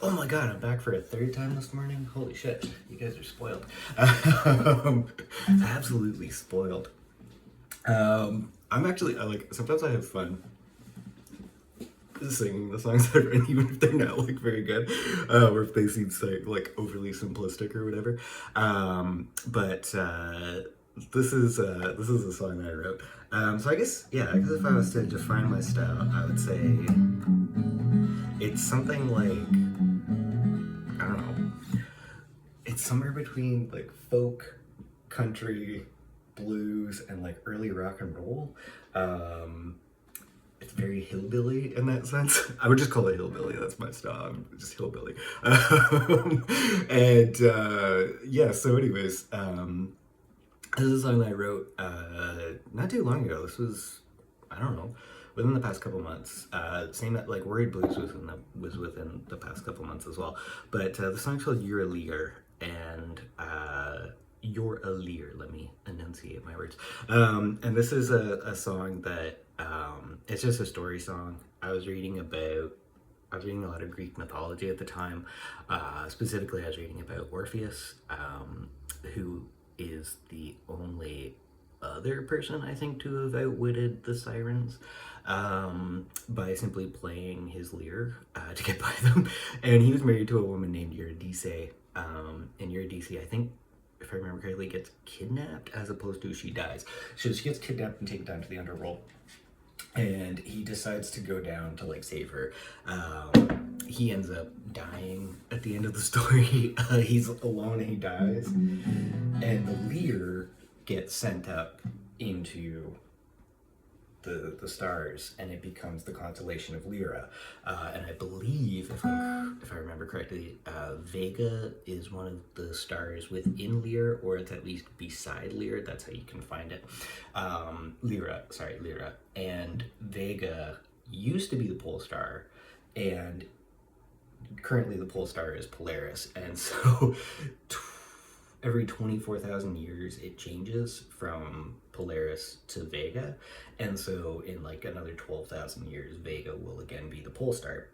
Oh my god, I'm back for a third time this morning. Holy shit, you guys are spoiled. Absolutely spoiled. I'm actually, I like, sometimes I have fun singing the songs I've written, even if they're not like very good, or if they seem like overly simplistic or whatever. But this is a song that I wrote. So I guess, yeah, I guess if I was to define my style, I would say it's something like, I don't know, it's somewhere between like folk, country, blues, and like early rock and roll. Um, it's very hillbilly in that sense. I would just call it hillbilly. That's my style. I'm just hillbilly. And yeah. So, anyways, this is a song that I wrote not too long ago. This was, I don't know, within the past couple months. Same that like Worried Blues was within the past couple months as well. But the song's called "You're a Lyre," and "You're a Lyre." Let me enunciate my words. And this is a song that it's just a story song. I was reading a lot of Greek mythology at the time. Specifically, I was reading about Orpheus, who is the only other person I think to have outwitted the sirens by simply playing his lyre to get by them. And he was married to a woman named Eurydice. And Eurydice, I think, if I remember correctly, gets kidnapped as opposed to she dies. So she gets kidnapped and taken down to the underworld. And he decides to go down to like save her. He ends up dying at the end of the story. He's alone and he dies, and the lyre gets sent up into the stars, and it becomes the constellation of Lyra. And I believe, if I remember correctly, Vega is one of the stars within Lyra, or it's at least beside Lyra. That's how you can find it. Lyra, and Vega used to be the pole star, and currently the pole star is Polaris, and so every 24,000 years it changes from Polaris to Vega, and so in like another 12,000 years Vega will again be the pole star,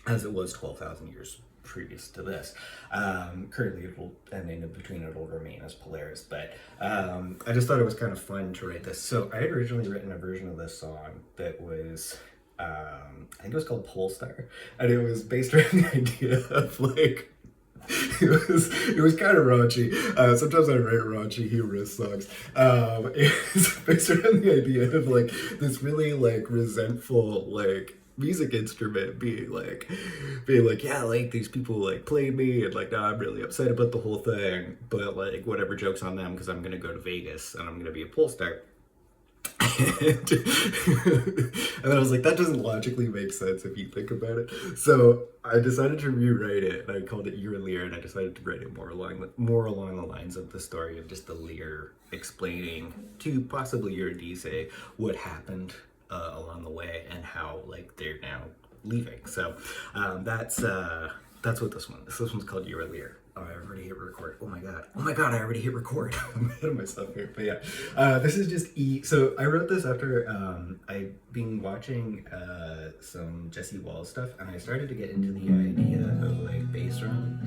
as it was 12,000 years previous to this. Currently it will, and in between it will remain as Polaris, but I just thought it was kind of fun to write this. So I had originally written a version of this song that was I think it was called Polestar, and it was based around the idea of like it was kind of raunchy. Sometimes I write raunchy humorous songs. It's based around the idea of like this really like resentful like music instrument being like, yeah, like these people like played me, and like now I'm really upset about the whole thing, but like whatever, joke's on them because I'm gonna go to Vegas and I'm gonna be a pole star. And then I was like, that doesn't logically make sense if you think about it. So I decided to rewrite it, and I called it "You're a Lyre," and I decided to write it more along the lines of the story of just the lyre explaining to possibly Eurydice what happened along the way and how like they're now leaving. So that's what this one's called "You're a Lyre." Oh, I already hit record. Oh my god, I already hit record. I'm ahead of myself here. But yeah, this is just So I wrote this after I'd been watching some Jesse Wall stuff, and I started to get into the idea of like bass drum.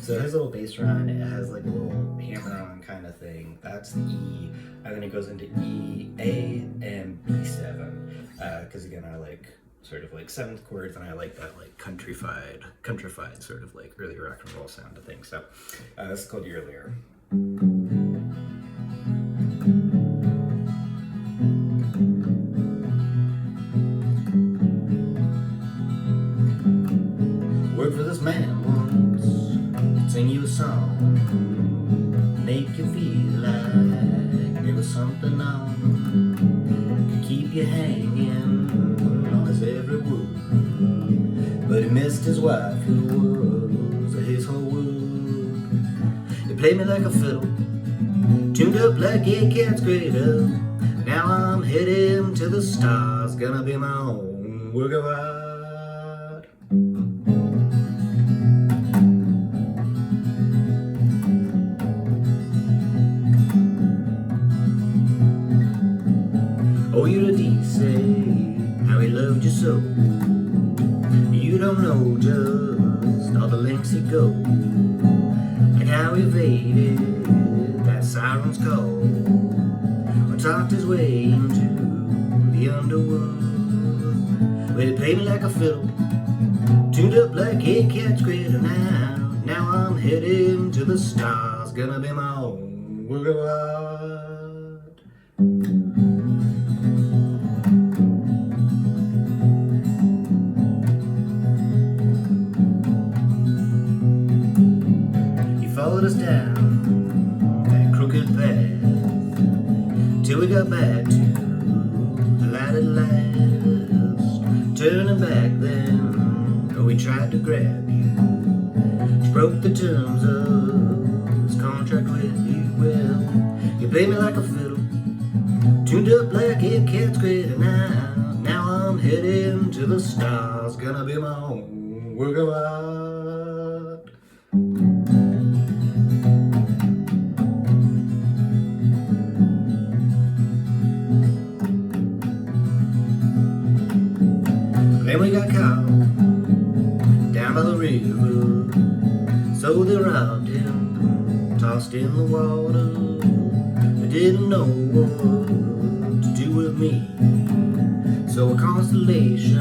So it has a little bass run, it has like a little hammer on kind of thing. That's E, and then it goes into E, A, and B7. Because again, I like sort of like seventh chords, and I like that like countrified sort of like early rock and roll sound of things. So this is called "You're a Lyre." Worked for this man once, sing you a song, make you feel like there was something on, could keep you hanging on his every word. But he missed his wife, who was his whole world. He played me like a fiddle, tuned up like a cat's cradle. Now I'm heading to the stars, gonna be my own work of art. Oh, Eurydice, how he loved you so. You don't know just all the lengths he'd go, like how he evaded that siren's call, or talked his way into the underworld. Well, he played me like a fiddle, tuned up like a cat's cradle. Now I'm heading to the stars, gonna be my own work of art. He followed us down that crooked path till we got back to the light at last. Turning back then, we tried to grab you, broke the terms of his contract with you. Well, you played me like a fiddle, tuned up like a cat's cradle. Now I'm heading to the stars, gonna be my own work of art. Then we got caught down by the river, so they robbed him, tossed in the water. They didn't know what to do with me, so a constellation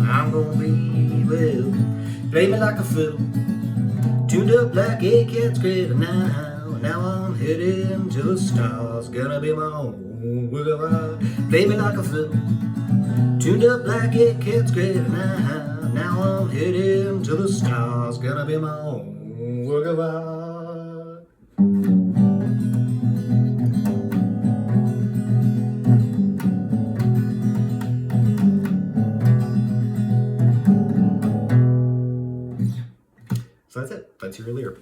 I'm gonna be. Well, play me like a fiddle, tuned up like a cat's cradle. Now I'm heading to the stars, gonna be my own work of art. Play me like a fiddle, tuned up like a cat's cradle. Now I'm heading to the stars, gonna be my own work of art. So that's it. That's your Lyre.